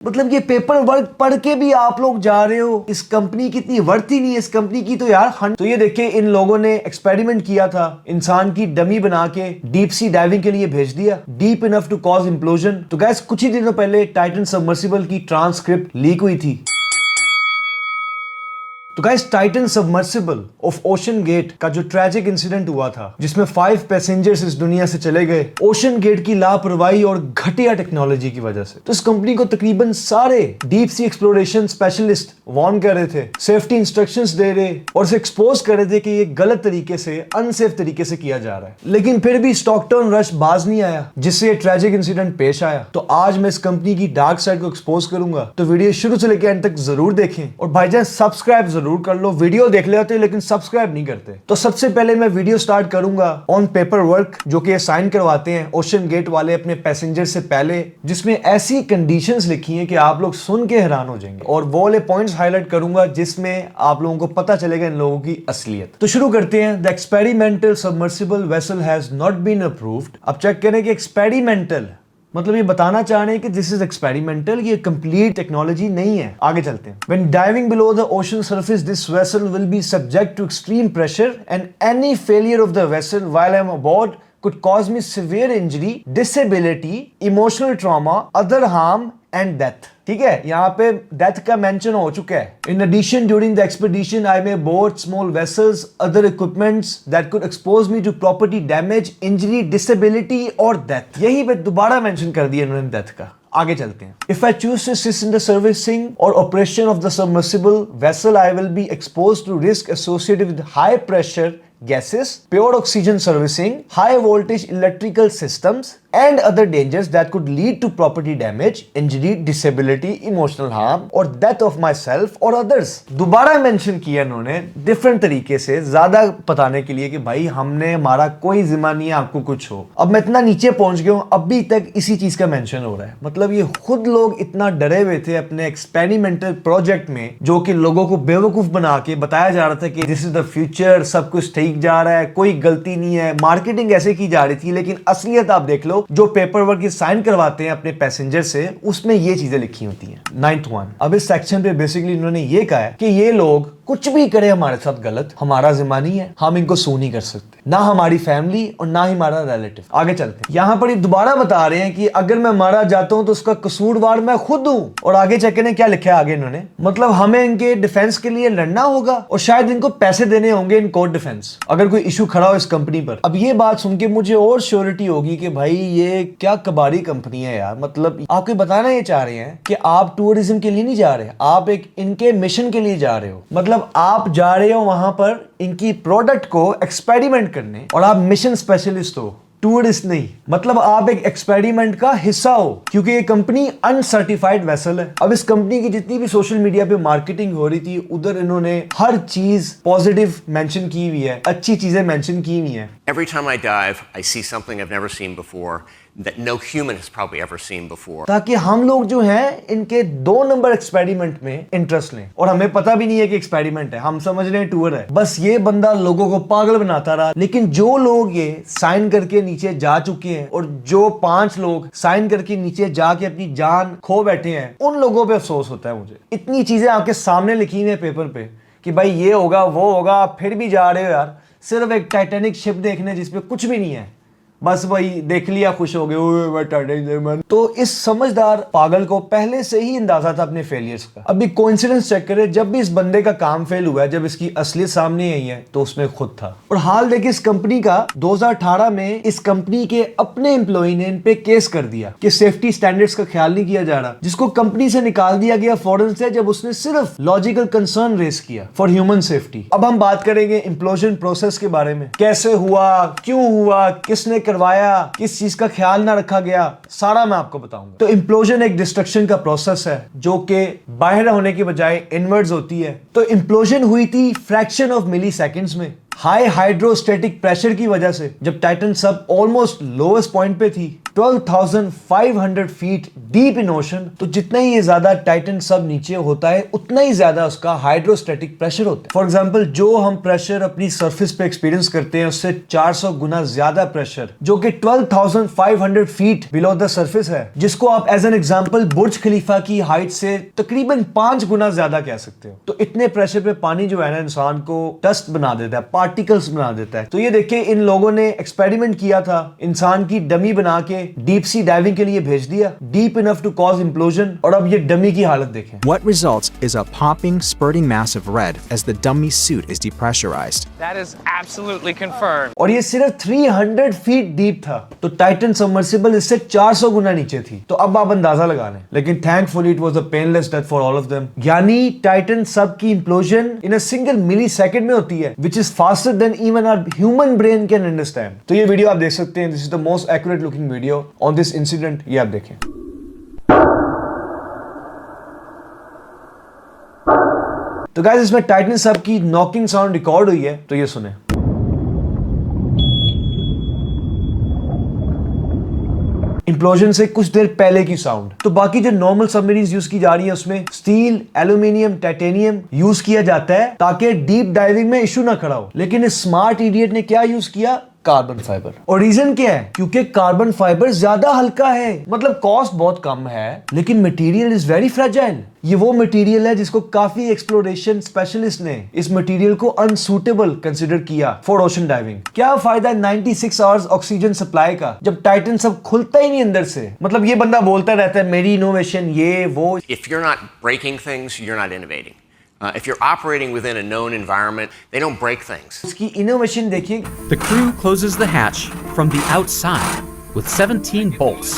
मतलब ये paper work पढ़ के भी आप लोग जा रहे हो, इस कंपनी की इतनी वर्थ ही नहीं है इस कंपनी की तो यार। तो ये देखिए इन लोगों ने एक्सपेरिमेंट किया था, इंसान की डमी बना के डीप सी डाइविंग के लिए भेज दिया, deep enough to cause implosion. तो गैस कुछ ही दिनों पहले टाइटन सबमर्सिबल की ट्रांसक्रिप्ट लीक हुई थी। तो guys Titan submersible of OceanGate का जो ट्रैजिक इंसिडेंट हुआ था जिसमें 5 पैसेंजर्स इस दुनिया से चले गए ओशन गेट की लापरवाही और घटिया टेक्नोलॉजी की वजह से, तो इस कंपनी को तकरीबन सारे deep sea exploration specialist warn कर रहे थे, सेफ्टी इंस्ट्रक्शंस दे रहे और उसे एक्सपोज कर रहे थे कि ये गलत तरीके से, अनसेफ तरीके से किया जा रहा है। लेकिन फिर भी स्टॉकटन रश बाज नहीं आया जिससे ये ट्रैजिक इंसिडेंट पेश आया। तो आज मैं इस कंपनी की डार्क साइड को एक्सपोज करूंगा, तो वीडियो शुरू से लेकर एंड तक जरूर देखें और भाईजान सब्सक्राइब जरूर कर लो। वीडियो देख लेते हैं लेकिन सब्सक्राइब नहीं करते। तो सबसे पहले मैं वीडियो स्टार्ट करूंगा ऑन पेपर वर्क जो कि साइन करवाते हैं ओशन गेट वाले अपने पैसेंजर से पहले, जिसमें ऐसी कंडीशंस लिखी हैं कि आप लोग सुन के हैरान हो जाएंगे, और वो वाले पॉइंट्स हाईलाइट करूंगा जिसमें आप लोगों को पता चलेगा इन लोगों की असलियत। तो शुरू करते हैं। The experimental submersible vessel has not been approved. अब चेक करें कि एक्सपेरिमेंटल मतलब ये बताना चाह रहे हैं कि दिस इज एक्सपेरिमेंटल, ये कंप्लीट टेक्नोलॉजी नहीं है। आगे चलते हैं। When diving below the ocean surface, this vessel will be subject to extreme pressure and any failure of the vessel while I'm aboard could cause me severe injury, disability, emotional trauma, other harm and death। ठीक है, यहाँ पे death का mention हो चुका है। In addition during the expedition I may board small vessels, other equipments that could expose me to property damage, injury, disability और death. यही पे दोबारा मेंशन कर दिया इन्होंने डेथ का। आगे चलते हैं। If I choose to assist in the servicing or operation of the submersible vessel, I will be exposed to risk associated with high pressure gases, pure oxygen servicing, high voltage electrical systems and other dangers that could lead to property damage, injury, disability, emotional harm or death of myself or others। दोबारा mention किया इन्होंने different तरीके से, ज्यादा बताने के लिए कि भाई हमने, हमारा कोई जिम्मा नहीं है आपको कुछ हो। अब मैं इतना नीचे पहुंच गया हूं, अभी तक इसी चीज का मेंशन हो रहा है। मतलब ये खुद लोग इतना डरे हुए थे अपने एक्सपेरिमेंटल प्रोजेक्ट में, जो कि लोगों को बेवकूफ बना के बताया जा रहा था कि दिस इज द फ्यूचर, सब कुछ ठीक जा रहा है, कोई गलती नहीं है, मार्केटिंग ऐसे की जा रही थी। लेकिन असलियत आप देख लो, जो पेपर वर्क साइन करवाते हैं अपने पैसेंजर से, उसमें ये चीजें लिखी होती हैं। 9th one. अब इस सेक्शन पे बेसिकली इन्होंने ये कहा है कि ये लोग कुछ भी करे हमारे साथ गलत, हमारा जिम्मा नहीं है, हम इनको सू नहीं कर सकते, ना हमारी फैमिली और ना ही हमारा रिलेटिव। आगे चलते हैं। यहाँ पर ये दोबारा बता रहे हैं कि अगर मैं मारा जाता हूं तो उसका कसूरवार मैं खुद हूं। और आगे चेक करें क्या लिखा है आगे इन्होंने, मतलब हमें इनके डिफेंस के लिए लड़ना होगा और शायद इनको पैसे देने होंगे इन कोर्ट डिफेंस अगर कोई इशू खड़ा हो इस कंपनी पर। अब ये बात सुन के मुझे और श्योरिटी होगी कि भाई ये क्या कबाड़ी कंपनी है यार। मतलब आपको बताना ये चाह रहे हैं कि आप टूरिज्म के लिए नहीं जा रहे, आप एक इनके मिशन के लिए जा रहे हो। मतलब आप जा रहे हो वहां पर इनकी प्रोडक्ट को एक्सपेरिमेंट करने और आप मिशन स्पेशलिस्ट हो, टूरिस्ट नहीं। मतलब आप एक एक्सपेरिमेंट का हिस्सा हो, क्योंकि ये कंपनी अनसर्टिफाइड वेसल है। अब इस कंपनी की जितनी भी सोशल मीडिया पे मार्केटिंग हो रही थी, उधर इन्होंने हर चीज पॉजिटिव मेंशन की हुई है, अच्छी चीजें मेंशन की हुई हैं। Every time I dive, I see something I've never seen before that no human has probably ever seen before। ताकि हम लोग जो हैं इनके 2 नंबर एक्सपेरिमेंट में इंटरेस्ट लें, और हमें पता भी नहीं है कि एक्सपेरिमेंट है, हम समझ रहे हैं टूर है। बस ये बंदा लोगों को पागल बनाता रहा। लेकिन जो लोग ये साइन करके नीचे जा चुके हैं और जो 5 लोग साइन करके नीचे जाके अपनी जान खो बैठे हैं, उन लोगों पे अफसोस होता है मुझे। इतनी चीजें आपके सामने लिखी हुई है पेपर पे कि भाई ये होगा वो होगा, आप फिर भी जा रहे हो यार सिर्फ एक टाइटैनिक शिप देखने जिसपे कुछ भी नहीं है, बस वही देख लिया खुश हो गए। तो इस समझदार पागल को पहले से ही अंदाजा था अपने फेलियर्स का। अभी कोइंसिडेंस चेक करें, जब भी इस बंदे का काम फेल हुआ है, जब इसकी असलियत सामने आई है तो उसमें खुद था। और हाल देखिए इस कंपनी का, 2018 में इस कंपनी के अपने एम्प्लॉय ने इन पे केस कर दिया कि सेफ्टी स्टैंडर्ड्स का ख्याल नहीं किया जा रहा, जिसको कंपनी से निकाल दिया गया फौरन से, जब उसने सिर्फ लॉजिकल कंसर्न रेस किया फॉर ह्यूमन सेफ्टी। अब हम बात करेंगे इंप्लोजन प्रोसेस के बारे में, कैसे हुआ, क्यों हुआ, किसने करवाया, किस चीज का ख्याल ना रखा गया, सारा मैं आपको बताऊंगा। तो इंप्लोजन एक डिस्ट्रक्शन का प्रोसेस है जो कि बाहर होने की बजाय इनवर्ड्स होती है। तो इंप्लोजन हुई थी फ्रैक्शन ऑफ मिली सेकेंड्स में, हाई हाइड्रोस्टेटिक प्रेशर की वजह से, जब टाइटन सब ऑलमोस्ट लोएस्ट पॉइंट पे थी। 12,500 फीट डीप इन ओशन, तो जितना ही ये ज्यादा टाइटन सब नीचे होता है उतना ही ज्यादा उसका हाइड्रोस्टैटिक प्रेशर होता है। फॉर एग्जांपल जो हम प्रेशर अपनी सरफेस पे एक्सपीरियंस करते हैं उससे 400 गुना ज्यादा प्रेशर जो कि 12,500 फीट बिलो द सरफेस है, जिसको आप एज एन एग्जांपल बुर्ज खलीफा की हाइट से तकरीबन 5 गुना ज्यादा कह सकते हो। तो इतने प्रेशर पे पानी जो है ना इंसान को डस्ट बना देता है, पार्टिकल्स बना देता है। तो ये देखिए इन लोगों ने एक्सपेरिमेंट किया था, इंसान की डमी बना के डीप सी डाइविंग के लिए भेज दिया, deep enough to cause implosion, और अब ये डमी की हालत देखें। What results is a popping, spurting mass of red as the dummy suit is depressurized. That is absolutely confirmed. और ये सिर्फ 300 फीट डीप था, तो टाइटन सबमर्सिबल इससे 400 गुना नीचे थी। तो अब आप अंदाजा लगा लें, लेकिन thankfully it was a painless death for all of them. यानी टाइटन सब की implosion in a single millisecond में होती है, which is faster than even our human brain can understand. तो ये वीडियो आप देख सकते हैं, this is the most accurate looking video on this incident. ये आप देखें। तो गाइस इसमें टाइटन सब की नॉकिंग साउंड रिकॉर्ड हुई है, तो ये सुने। इंप्लोजन से कुछ देर पहले की साउंड। तो बाकी जो नॉर्मल सबमरीन्स यूज की जा रही है उसमें स्टील, एल्यूमिनियम, टाइटेनियम यूज किया जाता है ताकि डीप डाइविंग में इशू ना खड़ा हो। लेकिन इस स्मार्ट इडियट ने क्या यूज किया? Carbon fibre. और रीजन क्या है? क्योंकि कार्बन फाइबर ज्यादा हल्का है, मतलब कॉस्ट बहुत कम है, लेकिन मटेरियल इज वेरी फ्रेजाइल। ये वो मटेरियल है जिसको काफी एक्सप्लोरेशन स्पेशलिस्ट ने इस मटेरियल को अनसूटेबल कंसीडर किया फॉर ओशन डाइविंग। क्या फायदा 96 आवर्स ऑक्सीजन सप्लाई का जब टाइटन सब खुलता ही नहीं अंदर से। मतलब ये बंदा बोलता रहता है मेरी इनोवेशन ये वो। If you're not breaking things, you're not innovating. If you're operating within a known environment, they don't break things. उसकी इनोवेशन देखिए। The crew closes the hatch from the outside with 17 bolts.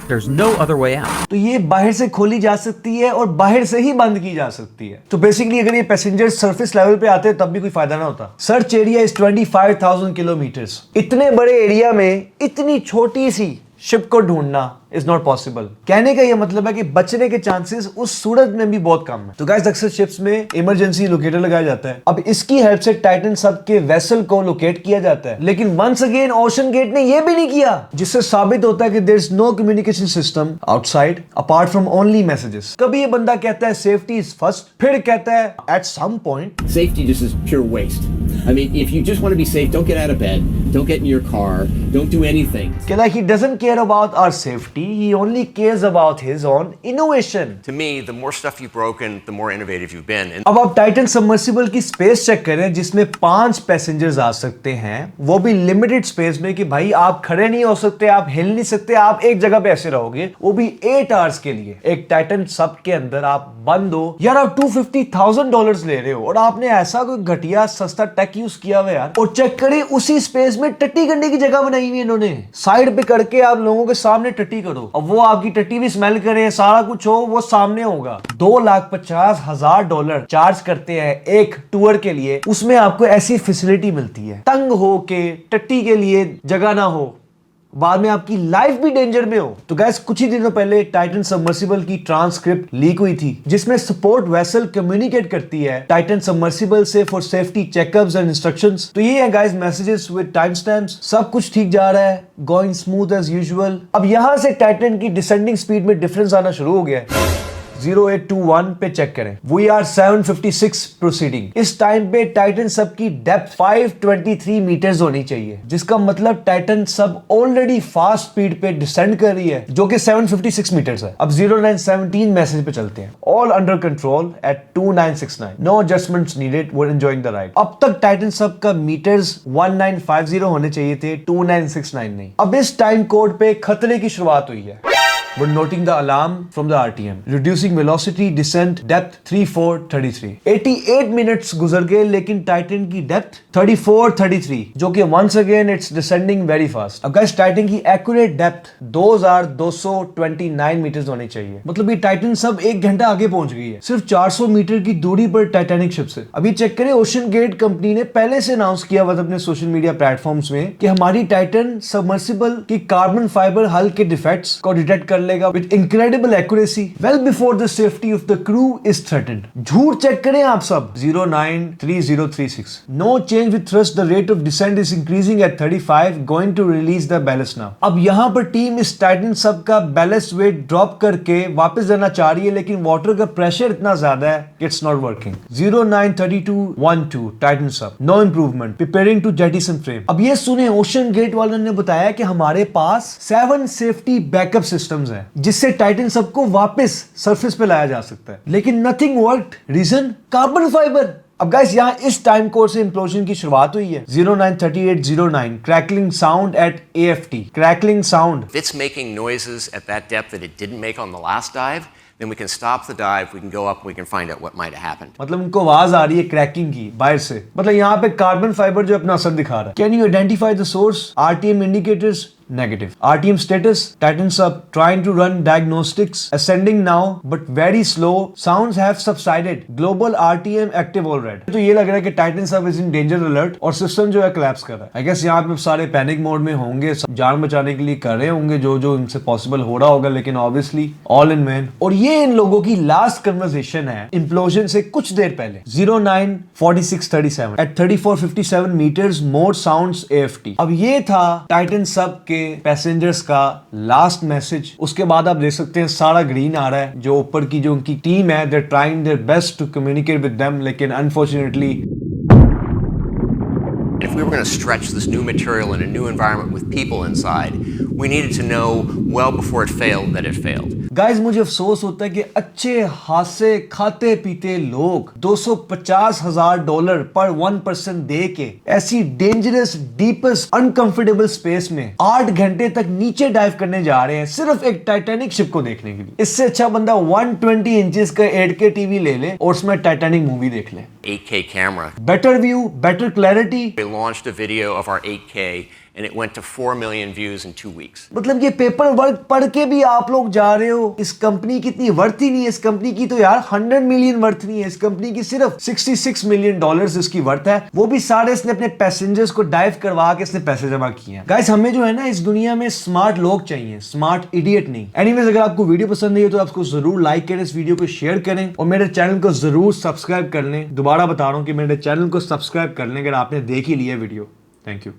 There's no other way out. तो ये बाहर से खोली जा सकती है और बाहर से ही बंद की जा सकती है। तो बेसिकली अगर ये पैसेंजर सरफेस लेवल पे आते तब भी कोई फायदा ना होता। Search area is 25,000 kilometres. इतने बड़े एरिया में इतनी छोटी सी शिप को ढूंढना इज नॉट पॉसिबल। कहने का ये मतलब है कि बचने के चांसेस उस सूरत में भी बहुत कम है। तो गाइस अक्सर शिप्स में इमरजेंसी लोकेटर लगाया जाता है। अब इसकी हेल्प से टाइटन सब के वेसल को लोकेट किया जाता है। लेकिन वंस अगेन ओशन गेट ने ये भी नहीं किया, जिससे साबित होता है कि there is no communication system outside apart from only messages. कभी ये बंदा कहता है सेफ्टी इज फर्स्ट, फिर कहता है at some point Safety just is pure waste. I mean, if you just want to be safe, don't get out of bed, don't get in your car, don't do anything. like he doesn't care about our safety, he only cares about his own innovation. To me, the more stuff you've broken, the more innovative you've been. And अब आप Titan submersible की space check करें जिसमें 5 passengers आ सकते हैं, वो भी limited space में कि भाई आप खड़े नहीं हो सकते, आप हिल नहीं सकते, आप एक जगह पे ऐसे रहोगे, वो भी 8 आवर्स के लिए। एक टाइटन सब के अंदर आप बंद हो यार, आप $250,000 ले रहे हो और आपने ऐसा कोई घटिया सस्ता टेक यूज किया हुआ यार। और चेक करें उसी स्पेस में टट्टी करने की जगह बनाई हुई इन्होंने, साइड पे करके आप लोगों के सामने टट्टी करो। अब वो आपकी टट्टी भी स्मेल करे, सारा कुछ हो, वो सामने होगा। $250,000 चार्ज करते हैं एक टूर के लिए, उसमें आपको ऐसी फैसिलिटी मिलती है। तंग हो के टट्टी के लिए जगह ना हो, बाद में आपकी लाइफ भी डेंजर में हो। तो गैस कुछ ही दिनों पहले टाइटन सबमर्सिबल की ट्रांसक्रिप्ट लीक हुई थी, जिसमें सपोर्ट वेसल कम्युनिकेट करती है टाइटन सबमर्सिबल से for safety checkups and instructions. तो ये है guys messages with time stamps. सब कुछ ठीक जा रहा है, गोइंग स्मूथ एज यूजुअल। अब यहां से टाइटन की डिसेंडिंग स्पीड में डिफरेंस आना शुरू हो गया है। 0821 पे चेक करें, वी आर 756 प्रोसीडिंग। इस टाइम पे टाइटन सब की डेप्थ 523 मीटर्स होनी चाहिए, जिसका मतलब टाइटन सब ऑलरेडी फास्ट स्पीड पे डिसेंड कर रही है, जो कि 756 मीटर्स है। अब 0917 मैसेज पे चलते हैं। All under control at 2969, no adjustments needed, we are enjoying the ride. अब तक टाइटन सब का मीटर्स 1950 होने चाहिए थे, 2969 नहीं। अब इस टाइम कोड पे खतरे की शुरुआत हुई है। We're noting the alarm from the RTM. Reducing velocity, descent, depth 3433. 88 minutes गुजर गए, लेकिन टाइटन की डेप्थ 3433, जो कि once again it's descending very fast. अब guys टाइटन की एक्यूरेट डेप्थ 2229 मीटर्स होनी चाहिए। मतलब ये टाइटन सब 1 घंटा आगे पहुंच गई है, सिर्फ 400 मीटर की दूरी पर टाइटैनिक शिप से। अभी चेक करें, ओशन गेट कंपनी ने पहले से अनाउंस किया हुआ अपने सोशल मीडिया प्लेटफॉर्म्स में कि हमारी टाइटन सबमर्सिबल की कार्बन फाइबर हल के डिफेक्ट्स को डिटेक्ट कर लेगा with incredible accuracy well before the safety of the crew is threatened. झूठ चेक करें आप सब। 093036 no change with thrust, the rate of descent is increasing at 35, going to release the ballast now. अब यहां पर team इस Titan सब का बैलेस्ट वेट ड्रॉप करके वापस जाना चाह रही है, लेकिन वाटर का प्रेशर इतना ज्यादा है कि it's not working. 093212 Titan sub no improvement, preparing to jettison frame. अब ये सुने, ओशन गेट वालों ने बताया कि हमारे पास 7 सेफ्टी बैकअप सिस्टम्स हैं जिससे टाइटन सब को वापस सरफेस पे लाया जा सकता है, लेकिन nothing worked. Reason carbon fibre. अब गाइस यहाँ इस टाइम कोड से इम्प्लोजन की शुरुआत हुई है। 093809 crackling sound eight AFT, crackling sound. If it's making noises at that depth that it didn't make on the last dive, then we can stop the dive, we can go up, we can find out what might have happened. मतलब उनको आवाज आ रही है cracking की बाहर से, मतलब यहाँ पे कार्बन फाइबर जो अपना असर दिखा रहा है। Can you identify the source? RTM indicators negative. RTM status, Titan sub trying to run diagnostics, ascending now but very slow, sounds have subsided, global RTM active all red। तो ये लग रहा है कि Titan sub is in danger alert और system जो है collapse कर रहा है। I guess यहाँ पे सारे पैनिक मोड में होंगे, जान बचाने के लिए कर रहे होंगे जो जो इनसे पॉसिबल हो रहा होगा, लेकिन ऑब्वियसली ऑल इन वैन। और ये इन लोगों की लास्ट कन्वर्सेशन है इम्प्लोजन से कुछ देर पहले। 094637 at 3457 meters more sounds AFT। अब ये था टाइटन सब के पैसेंजर्स का लास्ट मैसेज। उसके बाद आप देख सकते हैं सारा ग्रीन आ रहा है, जो ऊपर की जो उनकी टीम है, they trying their best to communicate with them, लेकिन unfortunately If we were going to stretch this new material in a new environment with people inside, we needed to know well before it failed that it failed. Guys मुझे अफसोस होता है कि अच्छे हासे खाते पीते लोग $250,000 पर 1% दे के ऐसी डेंजरस डीपेस्ट अनकंफर्टेबल स्पेस में 8 घंटे तक नीचे डाइव करने जा रहे हैं सिर्फ एक टाइटैनिक शिप को देखने के लिए। इससे अच्छा बंदा 120 इंचेस का 8K टीवी ले ले और उसमें टाइटैनिक मूवी देख ले। 8K camera. Better view, better clarity. We launched a video of our 8K and it went to 4 million views in 2 weeks. मतलब ये पेपर वर्क पढ़ के भी आप लोग जा रहे हो। इस कंपनी की इतनी वर्थ ही नहीं है। इस कंपनी की तो यार 100 मिलियन वर्थ नहीं है। इस कंपनी की सिर्फ $66 मिलियन इसकी वर्थ है, वो भी सारे इसने अपने पैसेंजर्स को डाइव करवा के इसने पैसे जमा किए हैं। गाइस हमें जो है ना इस दुनिया में स्मार्ट लोग चाहिए, स्मार्ट इडियट नहीं। एनीवेज अगर आपको वीडियो पसंद आई हो तो आपको जरूर लाइक करें, इस वीडियो को शेयर करें और मेरे चैनल को जरूर सब्सक्राइब कर लें। दोबारा बता रहा हूं कि मेरे चैनल को सब्सक्राइब कर लें अगर आपने देख ही लिया वीडियो। Thank you.